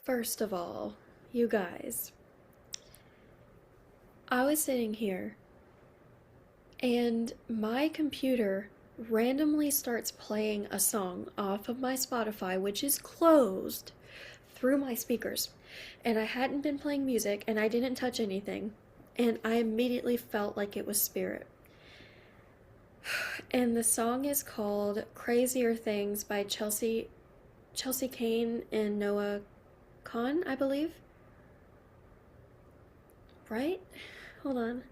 First of all, you guys, I was sitting here and my computer randomly starts playing a song off of my Spotify, which is closed, through my speakers. And I hadn't been playing music and I didn't touch anything. And I immediately felt like it was spirit. And the song is called Crazier Things by Chelsea Kane and Noah Kahn, I believe. Right? Hold on.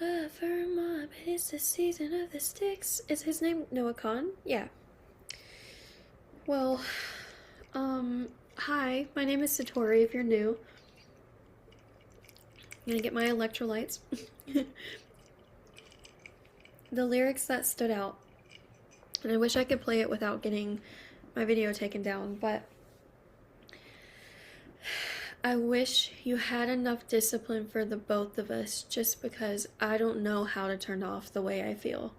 Love for mom, it's the season of the sticks. Is his name Noah Kahn? Yeah. Well, hi, my name is Satori if you're new. I'm gonna get my electrolytes. The lyrics that stood out, and I wish I could play it without getting my video taken down, but I wish you had enough discipline for the both of us, just because I don't know how to turn off the way I feel.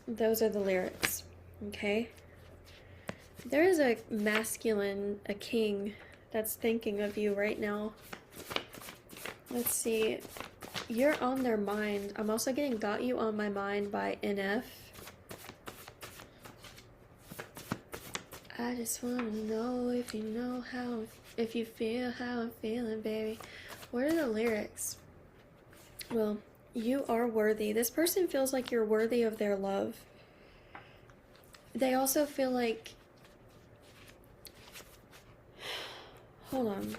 Those are the lyrics, okay? There is a masculine, a king, that's thinking of you right now. Let's see. You're on their mind. I'm also getting Got You on My Mind by NF. I just want to know if you know how, if you feel how I'm feeling, baby. What are the lyrics? Well, you are worthy. This person feels like you're worthy of their love. They also feel like... Hold on.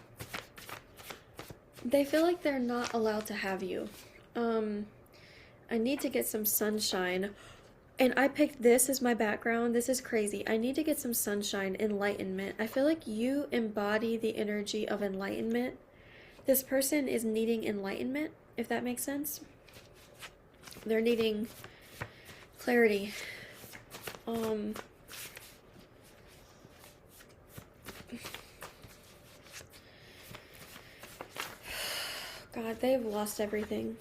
They feel like they're not allowed to have you. I need to get some sunshine. And I picked this as my background. This is crazy. I need to get some sunshine, enlightenment. I feel like you embody the energy of enlightenment. This person is needing enlightenment, if that makes sense. They're needing clarity. God, they've lost everything.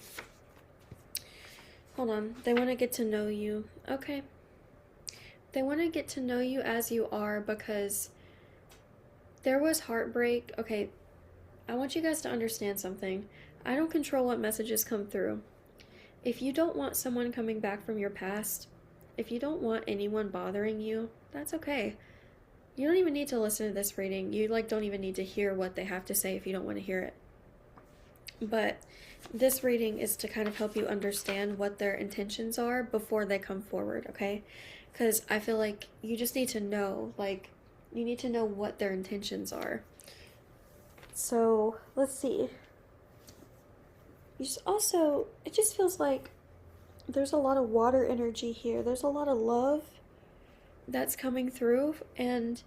Hold on. They want to get to know you. Okay. They want to get to know you as you are because there was heartbreak. Okay, I want you guys to understand something. I don't control what messages come through. If you don't want someone coming back from your past, if you don't want anyone bothering you, that's okay. You don't even need to listen to this reading. You don't even need to hear what they have to say if you don't want to hear it. But this reading is to kind of help you understand what their intentions are before they come forward, okay? Because I feel like you just need to know, you need to know what their intentions are. So, let's see. You just also, it just feels like there's a lot of water energy here. There's a lot of love that's coming through, and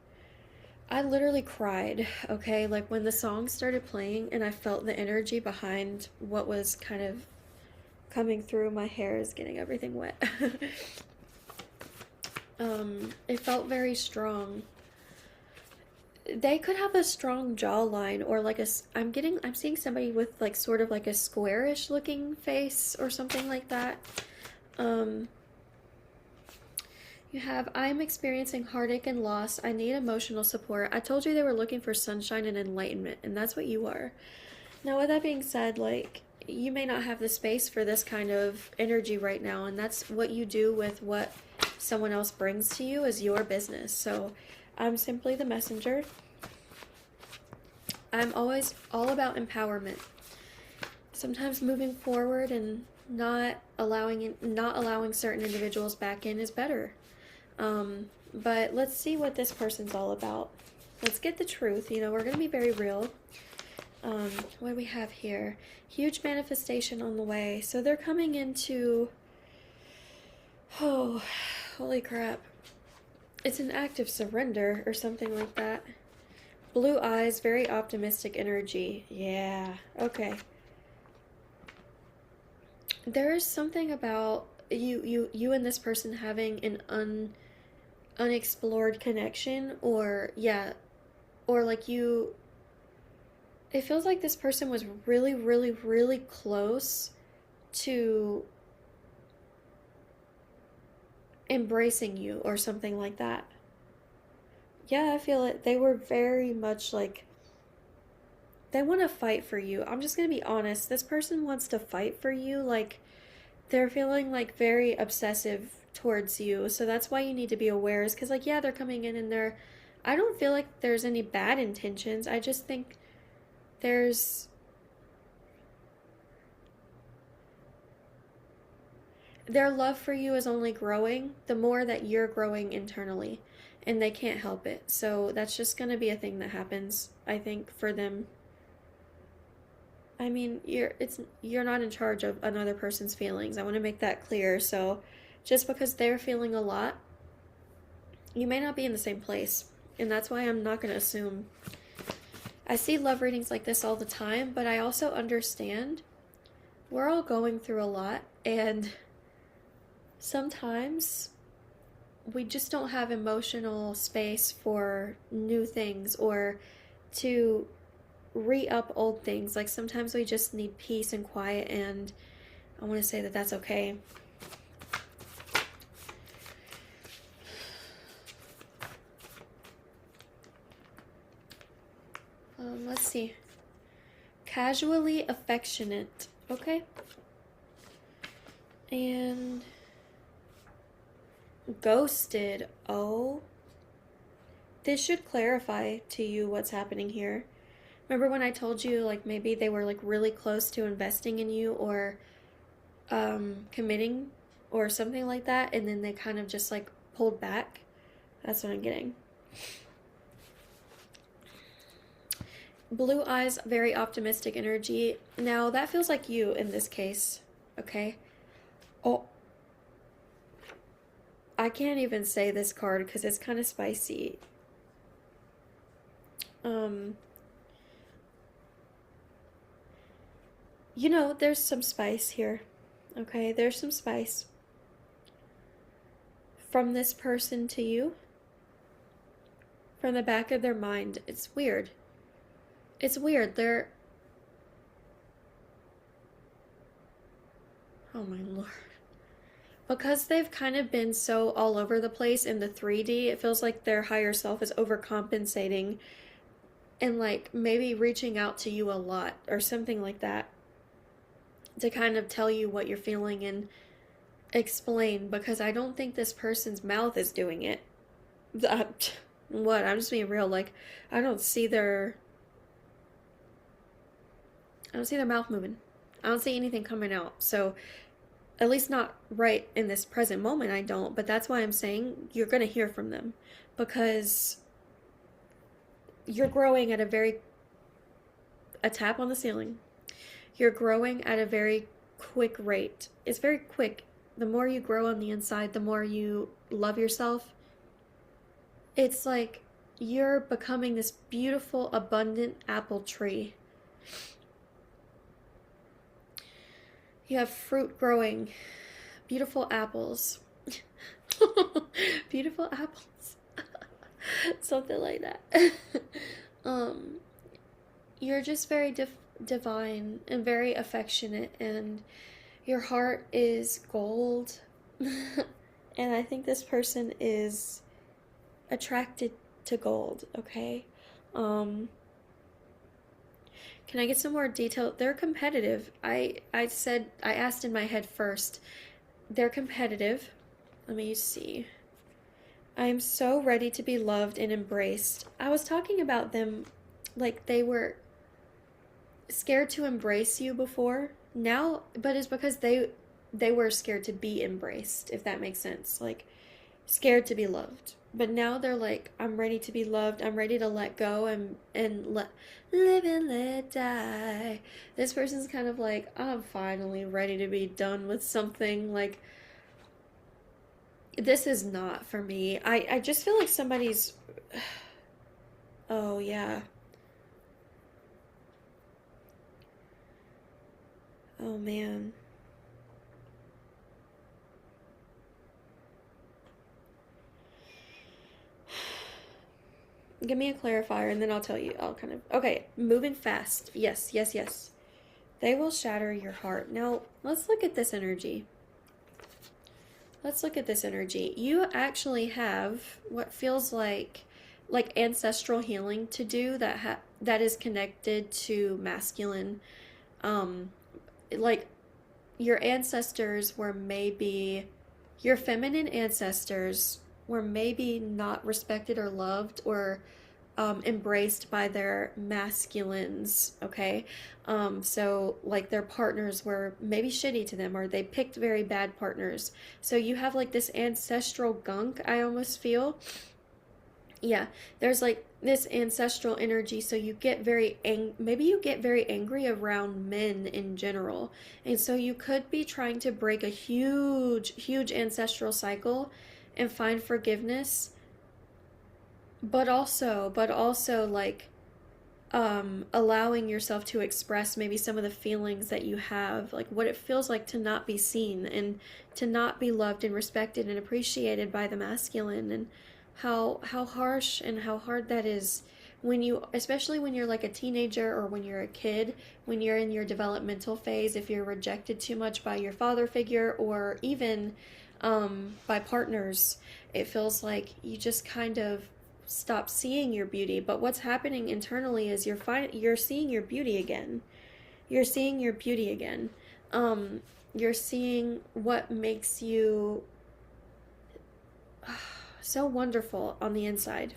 I literally cried, okay? Like when the song started playing and I felt the energy behind what was kind of coming through, my hair is getting everything wet. It felt very strong. They could have a strong jawline or I'm seeing somebody with sort of like a squarish looking face or something like that. You have, I'm experiencing heartache and loss. I need emotional support. I told you they were looking for sunshine and enlightenment, and that's what you are. Now, with that being said, you may not have the space for this kind of energy right now, and that's what you do with what someone else brings to you is your business. So, I'm simply the messenger. I'm always all about empowerment. Sometimes moving forward and not allowing certain individuals back in is better. But let's see what this person's all about. Let's get the truth. We're going to be very real. What do we have here? Huge manifestation on the way. So they're coming into... Oh, holy crap. It's an act of surrender or something like that. Blue eyes, very optimistic energy. Yeah, okay. There is something about you and this person having an unexplored connection, or it feels like this person was really, really, really close to embracing you or something like that. Yeah, I feel it. They were very much like, they want to fight for you. I'm just going to be honest. This person wants to fight for you. Like, they're feeling like very obsessive towards you. So that's why you need to be aware. Is because, like, yeah, they're coming in and they're, I don't feel like there's any bad intentions. I just think there's, their love for you is only growing the more that you're growing internally. And they can't help it. So that's just going to be a thing that happens, I think, for them. I mean, you're not in charge of another person's feelings. I want to make that clear. So, just because they're feeling a lot, you may not be in the same place. And that's why I'm not going to assume. I see love readings like this all the time, but I also understand we're all going through a lot, and sometimes we just don't have emotional space for new things or to re-up old things. Like, sometimes we just need peace and quiet, and I want to say that that's okay. Let's see. Casually affectionate. Okay. And ghosted. Oh. This should clarify to you what's happening here. Remember when I told you, like, maybe they were, like, really close to investing in you or committing or something like that, and then they kind of just, like, pulled back? That's what I'm getting. Blue eyes, very optimistic energy. Now, that feels like you in this case, okay? Oh, I can't even say this card because it's kind of spicy. You know, there's some spice here, okay? There's some spice from this person to you, from the back of their mind. It's weird. It's weird. They're, oh my lord. Because they've kind of been so all over the place in the 3D, it feels like their higher self is overcompensating and, like, maybe reaching out to you a lot or something like that to kind of tell you what you're feeling and explain, because I don't think this person's mouth is doing it. What? I'm just being real. Like, I don't see their mouth moving. I don't see anything coming out. So, at least not right in this present moment, I don't. But that's why I'm saying you're going to hear from them, because you're growing at a tap on the ceiling. You're growing at a very quick rate. It's very quick. The more you grow on the inside, the more you love yourself. It's like you're becoming this beautiful, abundant apple tree. You have fruit growing, beautiful apples. Beautiful apples. Something like that. You're just very divine and very affectionate, and your heart is gold. And I think this person is attracted to gold, okay? Can I get some more detail? They're competitive. I asked in my head first. They're competitive. Let me see. I am so ready to be loved and embraced. I was talking about them like they were scared to embrace you before. Now, but it's because they were scared to be embraced, if that makes sense. Like, scared to be loved. But now they're like, I'm ready to be loved. I'm ready to let go and live and let die. This person's kind of like, I'm finally ready to be done with something. Like, this is not for me. I just feel like somebody's, oh yeah. Oh man. Give me a clarifier and then I'll tell you. I'll kind of. Okay, moving fast. Yes, yes, yes. They will shatter your heart. Now, let's look at this energy. Let's look at this energy. You actually have what feels like like ancestral healing to do that is connected to masculine. Um, like your ancestors were maybe your feminine ancestors were maybe not respected or loved or embraced by their masculines, okay? So, like, their partners were maybe shitty to them or they picked very bad partners. So, you have like this ancestral gunk, I almost feel. Yeah, there's like this ancestral energy, so you get maybe you get very angry around men in general. And so you could be trying to break a huge ancestral cycle and find forgiveness, but also like allowing yourself to express maybe some of the feelings that you have, like what it feels like to not be seen and to not be loved and respected and appreciated by the masculine, and how harsh and how hard that is when you, especially when you're like a teenager or when you're a kid, when you're in your developmental phase, if you're rejected too much by your father figure or even by partners, it feels like you just kind of stop seeing your beauty. But what's happening internally is you're seeing your beauty again. You're seeing your beauty again. You're seeing what makes you so wonderful on the inside.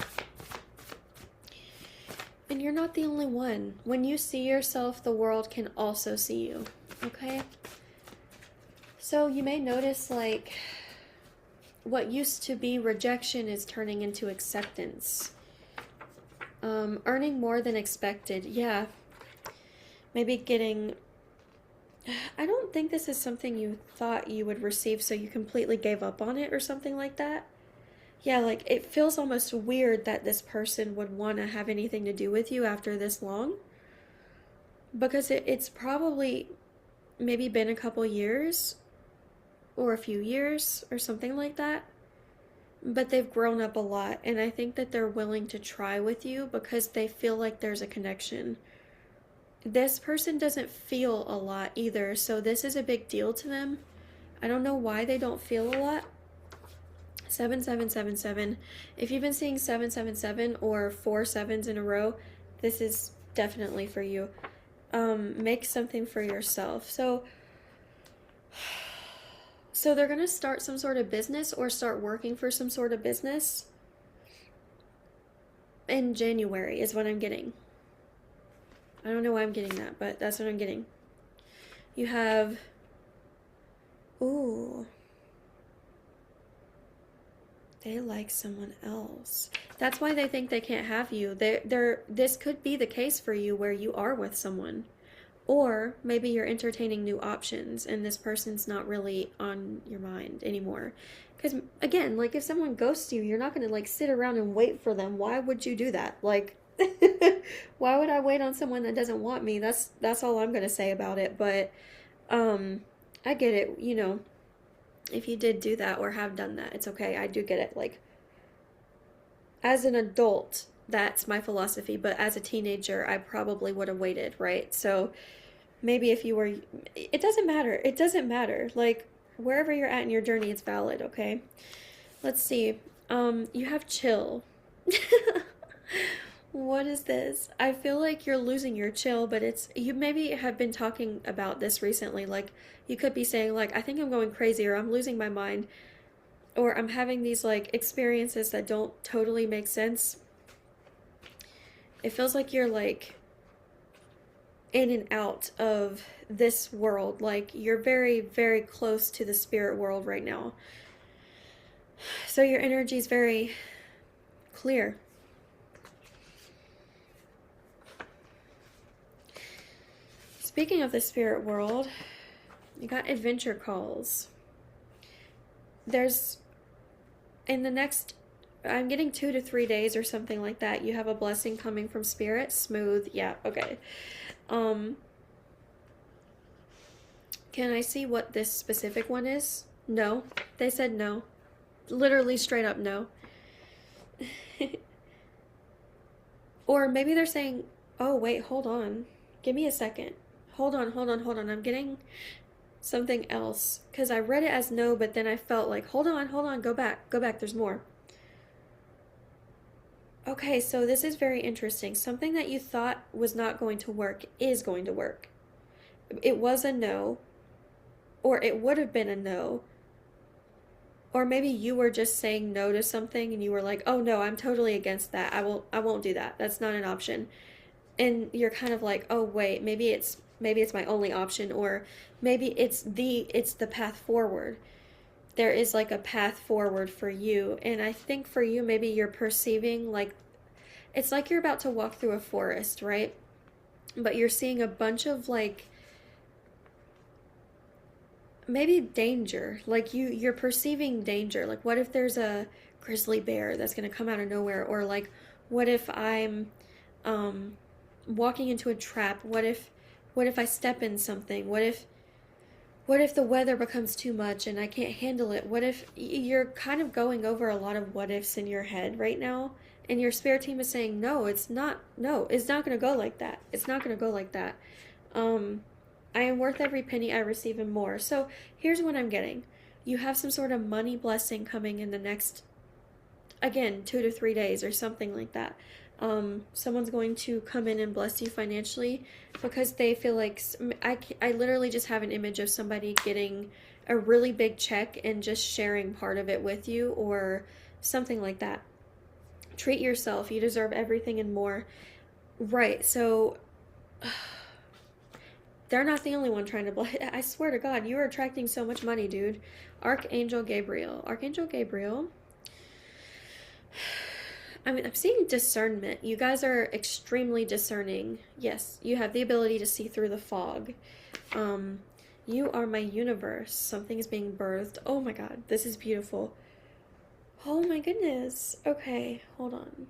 And you're not the only one. When you see yourself, the world can also see you. Okay? So you may notice like what used to be rejection is turning into acceptance. Earning more than expected. Yeah. Maybe getting... I don't think this is something you thought you would receive, so you completely gave up on it or something like that. Yeah, like it feels almost weird that this person would want to have anything to do with you after this long. Because it's probably maybe been a couple years or a few years or something like that. But they've grown up a lot, and I think that they're willing to try with you because they feel like there's a connection. This person doesn't feel a lot either, so this is a big deal to them. I don't know why they don't feel a lot. 7777. If you've been seeing 777 or 4 7s in a row, this is definitely for you. Make something for yourself. So they're going to start some sort of business or start working for some sort of business in January is what I'm getting. I don't know why I'm getting that, but that's what I'm getting. You have... Ooh. They like someone else. That's why they think they can't have you. This could be the case for you where you are with someone. Or maybe you're entertaining new options and this person's not really on your mind anymore. Because, again, like if someone ghosts you, you're not going to like sit around and wait for them. Why would you do that? Like, why would I wait on someone that doesn't want me? That's all I'm going to say about it. But I get it, you know. If you did do that or have done that, it's okay. I do get it. Like, as an adult, that's my philosophy. But as a teenager, I probably would have waited, right? So maybe if you were... It doesn't matter. It doesn't matter. Like, wherever you're at in your journey, it's valid, okay? Let's see. You have chill. What is this? I feel like you're losing your chill, but it's... You maybe have been talking about this recently. Like, you could be saying, like, I think I'm going crazy, or I'm losing my mind, or I'm having these, like, experiences that don't totally make sense. It feels like you're, like, in and out of this world. Like, you're very, very close to the spirit world right now. So your energy is very clear. Speaking of the spirit world, you got adventure calls. There's, in the next, I'm getting 2 to 3 days or something like that, you have a blessing coming from spirit. Smooth. Yeah, okay. Can I see what this specific one is? No. They said no. Literally straight up no. Or maybe they're saying, oh, wait, hold on. Give me a second. Hold on. I'm getting something else. Because I read it as no, but then I felt like, hold on. Go back. There's more. Okay, so this is very interesting. Something that you thought was not going to work is going to work. It was a no, or it would have been a no, or maybe you were just saying no to something and you were like, "Oh no, I'm totally against that. I won't do that. That's not an option." And you're kind of like, "Oh wait, maybe it's my only option, or maybe it's the path forward." There is like a path forward for you, and I think for you maybe you're perceiving like it's like you're about to walk through a forest, right? But you're seeing a bunch of like maybe danger. Like you're perceiving danger. Like what if there's a grizzly bear that's going to come out of nowhere, or like what if I'm um walking into a trap? What if I step in something? What if the weather becomes too much and I can't handle it? What if you're kind of going over a lot of what ifs in your head right now? And your spirit team is saying, no, it's not, no, it's not going to go like that. It's not going to go like that. Um, I am worth every penny I receive and more. So here's what I'm getting. You have some sort of money blessing coming in the next, again, 2 to 3 days or something like that. Someone's going to come in and bless you financially because they feel like I literally just have an image of somebody getting a really big check and just sharing part of it with you or something like that. Treat yourself. You deserve everything and more. Right. So they're not the only one trying to bless. I swear to God, you are attracting so much money, dude. Archangel Gabriel. Archangel Gabriel. I mean, I'm seeing discernment. You guys are extremely discerning. Yes, you have the ability to see through the fog. Um, you are my universe. Something is being birthed. Oh my God, this is beautiful. Oh my goodness. Okay, hold on.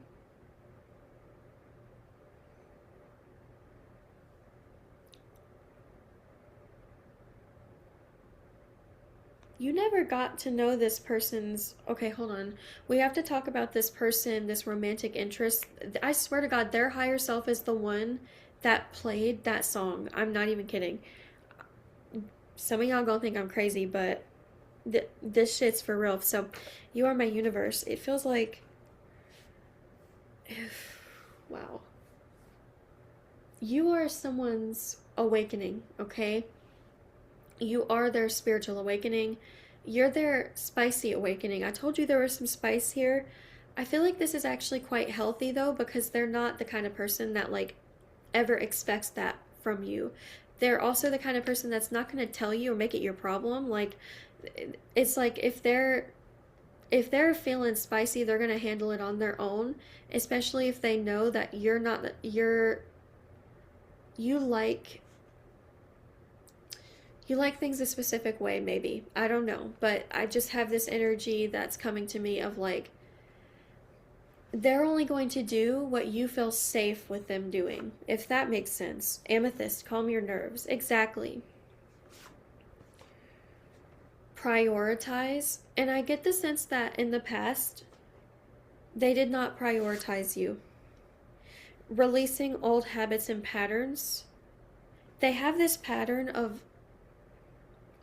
You never got to know this person's. Okay, hold on. We have to talk about this person, this romantic interest. I swear to God, their higher self is the one that played that song. I'm not even kidding. Some of y'all gonna think I'm crazy, but this shit's for real. So, you are my universe. It feels like. Wow. You are someone's awakening, okay? You are their spiritual awakening. You're their spicy awakening. I told you there was some spice here. I feel like this is actually quite healthy though, because they're not the kind of person that like ever expects that from you. They're also the kind of person that's not going to tell you or make it your problem. Like it's like if they're feeling spicy, they're going to handle it on their own, especially if they know that you like you like things a specific way, maybe. I don't know. But I just have this energy that's coming to me of like, they're only going to do what you feel safe with them doing, if that makes sense. Amethyst, calm your nerves. Exactly. Prioritize. And I get the sense that in the past, they did not prioritize you. Releasing old habits and patterns. They have this pattern of,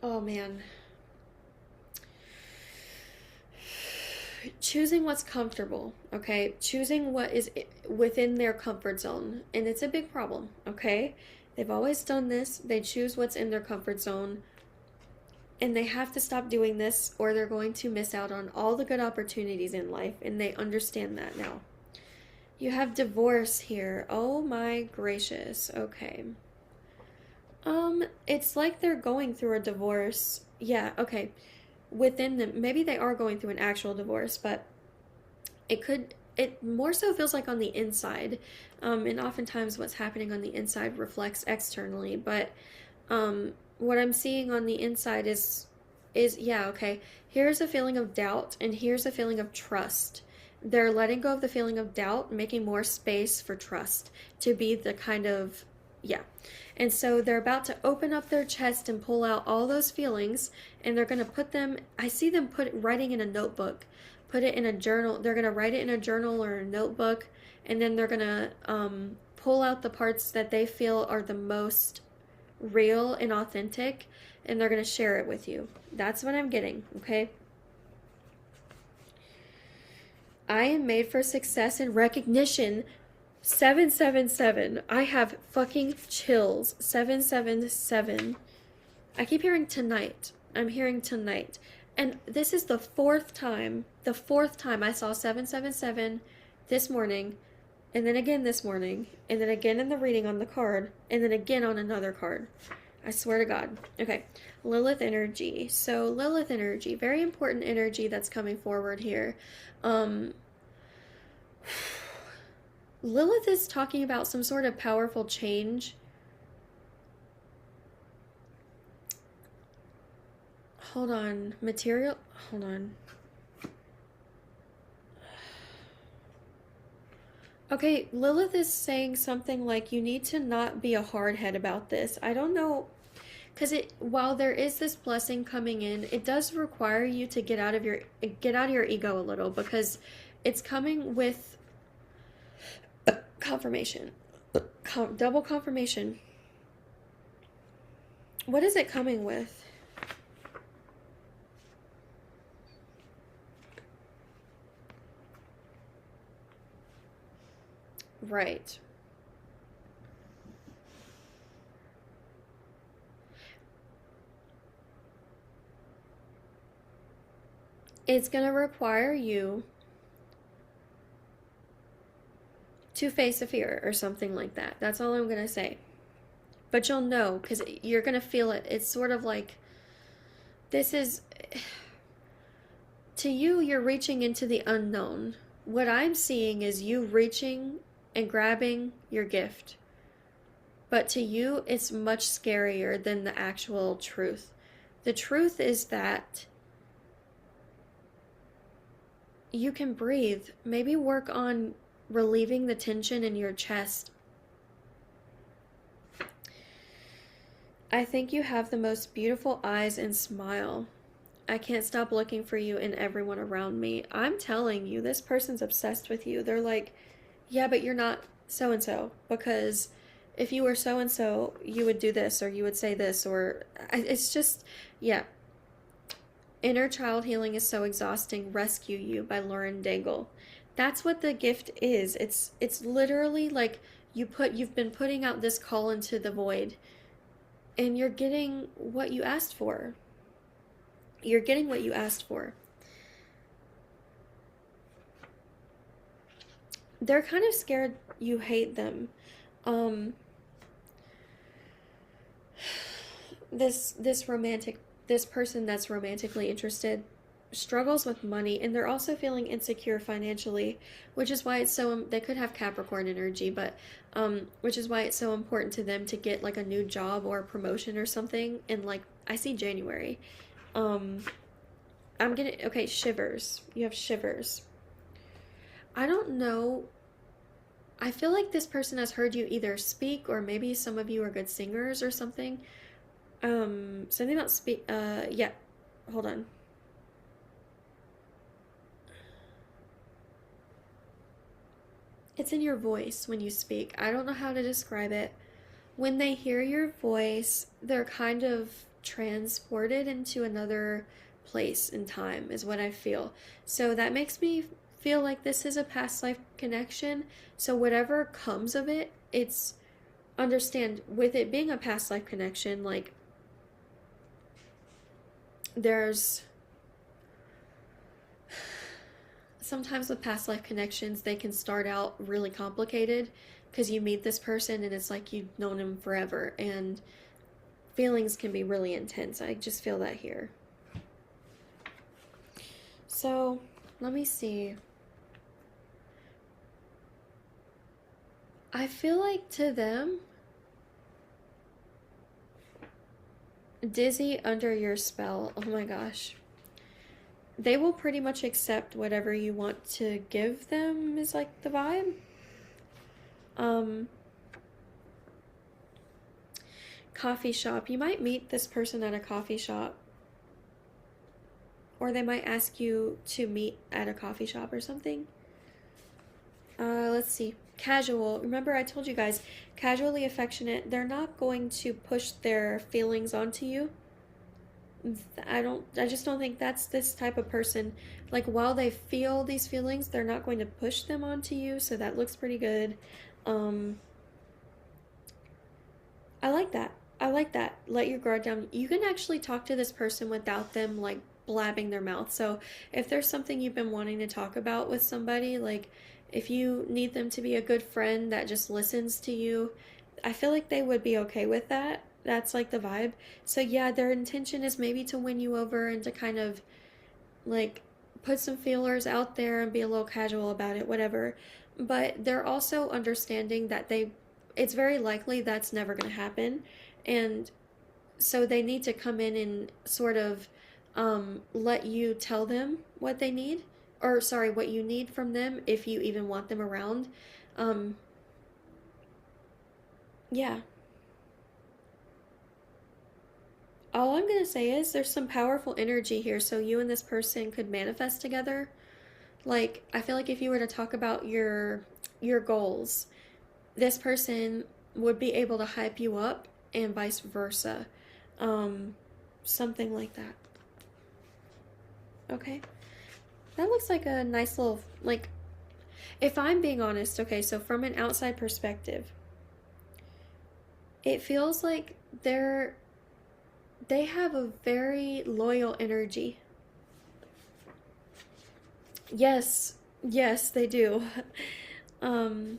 oh man, choosing what's comfortable, okay? Choosing what is within their comfort zone. And it's a big problem, okay? They've always done this. They choose what's in their comfort zone. And they have to stop doing this or they're going to miss out on all the good opportunities in life. And they understand that now. You have divorce here. Oh my gracious. Okay. It's like they're going through a divorce. Yeah, okay. Within them, maybe they are going through an actual divorce, but it more so feels like on the inside. And oftentimes what's happening on the inside reflects externally, but what I'm seeing on the inside is yeah, okay. Here's a feeling of doubt and here's a feeling of trust. They're letting go of the feeling of doubt, making more space for trust to be the kind of, yeah. And so they're about to open up their chest and pull out all those feelings and they're going to put them, I see them writing in a notebook, put it in a journal. They're going to write it in a journal or a notebook and then they're going to pull out the parts that they feel are the most real and authentic and they're going to share it with you. That's what I'm getting, okay? I am made for success and recognition. 777. I have fucking chills. 777. I keep hearing tonight. I'm hearing tonight. And this is the fourth time I saw 777 this morning, and then again this morning, and then again in the reading on the card, and then again on another card. I swear to God. Okay, Lilith energy. So Lilith energy, very important energy that's coming forward here. Lilith is talking about some sort of powerful change. Hold on. Material. Hold on. Okay, Lilith is saying something like you need to not be a hard head about this. I don't know, because while there is this blessing coming in, it does require you to get out of your ego a little, because it's coming with confirmation. Double confirmation. What is it coming with? Right. It's going to require you to face a fear or something like that. That's all I'm going to say. But you'll know, because you're going to feel it. It's sort of like, this is, to you, you're reaching into the unknown. What I'm seeing is you reaching and grabbing your gift. But to you, it's much scarier than the actual truth. The truth is that you can breathe. Maybe work on relieving the tension in your chest. I think you have the most beautiful eyes and smile. I can't stop looking for you in everyone around me. I'm telling you, this person's obsessed with you. They're like, yeah, but you're not so-and-so, because if you were so-and-so, you would do this, or you would say this, or it's just, yeah. Inner Child Healing is so exhausting. Rescue You by Lauren Daigle. That's what the gift is. It's literally like you've been putting out this call into the void, and you're getting what you asked for. You're getting what you asked for. They're kind of scared you hate them. This person that's romantically interested struggles with money, and they're also feeling insecure financially, which is why it's so, they could have Capricorn energy, but which is why it's so important to them to get like a new job or a promotion or something. And like, I see January. Okay, shivers. You have shivers. I don't know. I feel like this person has heard you either speak, or maybe some of you are good singers or something. Something about yeah. Hold on. It's in your voice when you speak. I don't know how to describe it. When they hear your voice, they're kind of transported into another place in time, is what I feel. So that makes me feel like this is a past life connection. So whatever comes of it, it's, understand, with it being a past life connection, like, there's sometimes with past life connections, they can start out really complicated because you meet this person and it's like you've known him forever, and feelings can be really intense. I just feel that here. So let me see. I feel like to them, dizzy under your spell. Oh my gosh. They will pretty much accept whatever you want to give them, is like the vibe. Coffee shop. You might meet this person at a coffee shop. Or they might ask you to meet at a coffee shop or something. Let's see. Casual. Remember I told you guys, casually affectionate. They're not going to push their feelings onto you. I just don't think that's this type of person. Like, while they feel these feelings, they're not going to push them onto you, so that looks pretty good. Um, I like that. I like that. Let your guard down. You can actually talk to this person without them like blabbing their mouth. So if there's something you've been wanting to talk about with somebody, like if you need them to be a good friend that just listens to you, I feel like they would be okay with that. That's like the vibe. So yeah, their intention is maybe to win you over and to kind of like put some feelers out there and be a little casual about it, whatever. But they're also understanding that it's very likely that's never going to happen. And so they need to come in and sort of let you tell them what they need, or sorry, what you need from them if you even want them around. Um, yeah. All I'm going to say is there's some powerful energy here, so you and this person could manifest together. Like, I feel like if you were to talk about your goals, this person would be able to hype you up and vice versa. Um, Something like that. Okay. That looks like a nice little, like, if I'm being honest, okay, so from an outside perspective, it feels like they have a very loyal energy. Yes, yes, they do. Um,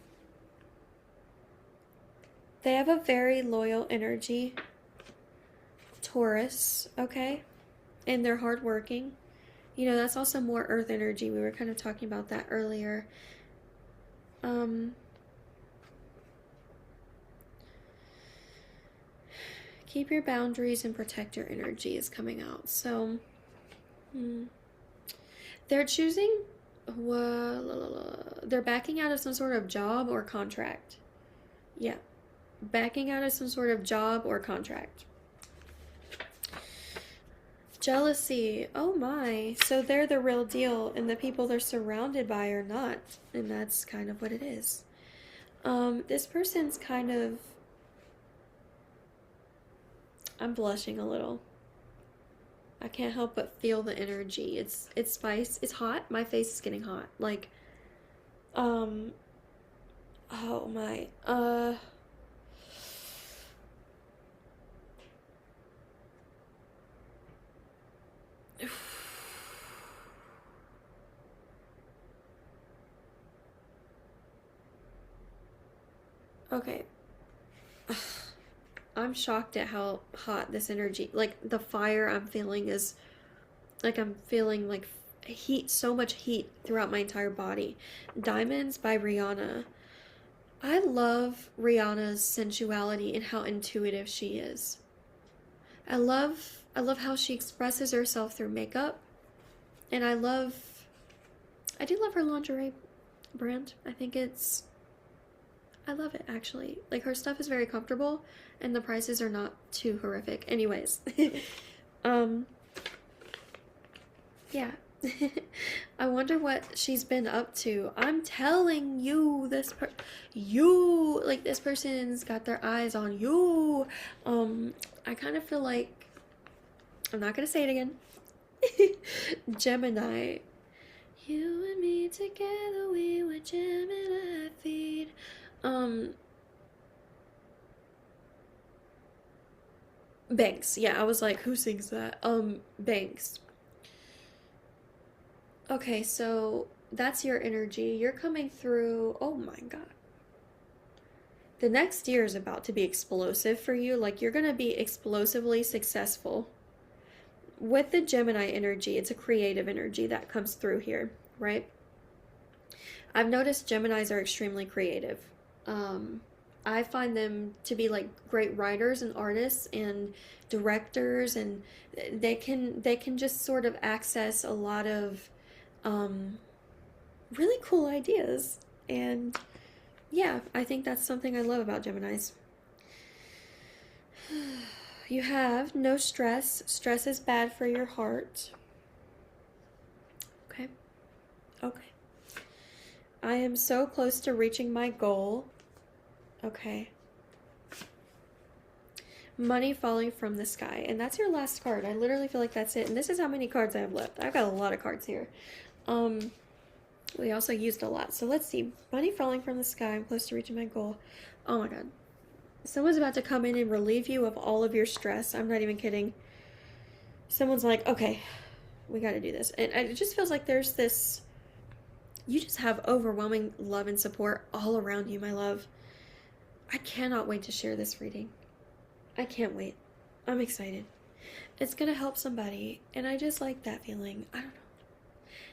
they have a very loyal energy, Taurus, okay? And they're hardworking. You know, that's also more earth energy. We were kind of talking about that earlier. Um, Keep your boundaries and protect your energy is coming out. So, they're choosing, they're backing out of some sort of job or contract. Yeah, backing out of some sort of job or contract. Jealousy. Oh my. So they're the real deal, and the people they're surrounded by are not. And that's kind of what it is. This person's kind of. I'm blushing a little. I can't help but feel the energy. It's spice. It's hot. My face is getting hot. Like, um, oh my. Okay. I'm shocked at how hot this energy, like the fire I'm feeling is, like I'm feeling like heat, so much heat throughout my entire body. Diamonds by Rihanna. I love Rihanna's sensuality and how intuitive she is. I love how she expresses herself through makeup, and I do love her lingerie brand. I love it actually. Like, her stuff is very comfortable and the prices are not too horrific. Anyways, um yeah. I wonder what she's been up to. I'm telling you, this person's got their eyes on you. I kind of feel like I'm not gonna say it again. Gemini. You and me together, we were Gemini feed. Um, Banks. Yeah, I was like, who sings that? Banks. Okay, so that's your energy. You're coming through. Oh my god. The next year is about to be explosive for you. Like, you're gonna be explosively successful. With the Gemini energy, it's a creative energy that comes through here, right? I've noticed Geminis are extremely creative. Um, I find them to be like great writers and artists and directors, and they can just sort of access a lot of um, really cool ideas. And yeah, I think that's something I love about Geminis. You have no stress. Stress is bad for your heart. Okay. Okay. I am so close to reaching my goal. Okay. Money falling from the sky. And that's your last card. I literally feel like that's it. And this is how many cards I have left. I've got a lot of cards here. We also used a lot. So let's see. Money falling from the sky. I'm close to reaching my goal. Oh my god. Someone's about to come in and relieve you of all of your stress. I'm not even kidding. Someone's like, okay, we got to do this. And it just feels like there's this... You just have overwhelming love and support all around you, my love. I cannot wait to share this reading. I can't wait. I'm excited. It's going to help somebody. And I just like that feeling. I don't know.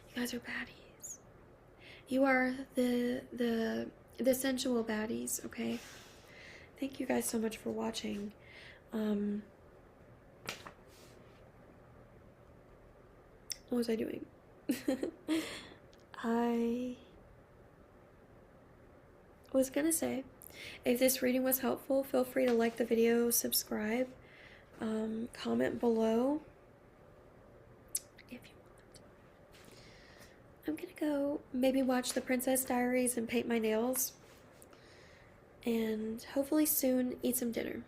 You guys are baddies. You are the sensual baddies, okay? Thank you guys so much for watching. What was I doing? I was going to say, if this reading was helpful, feel free to like the video, subscribe, comment below if you want. I'm gonna go maybe watch The Princess Diaries and paint my nails, and hopefully soon eat some dinner.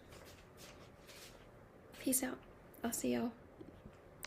Peace out. I'll see y'all.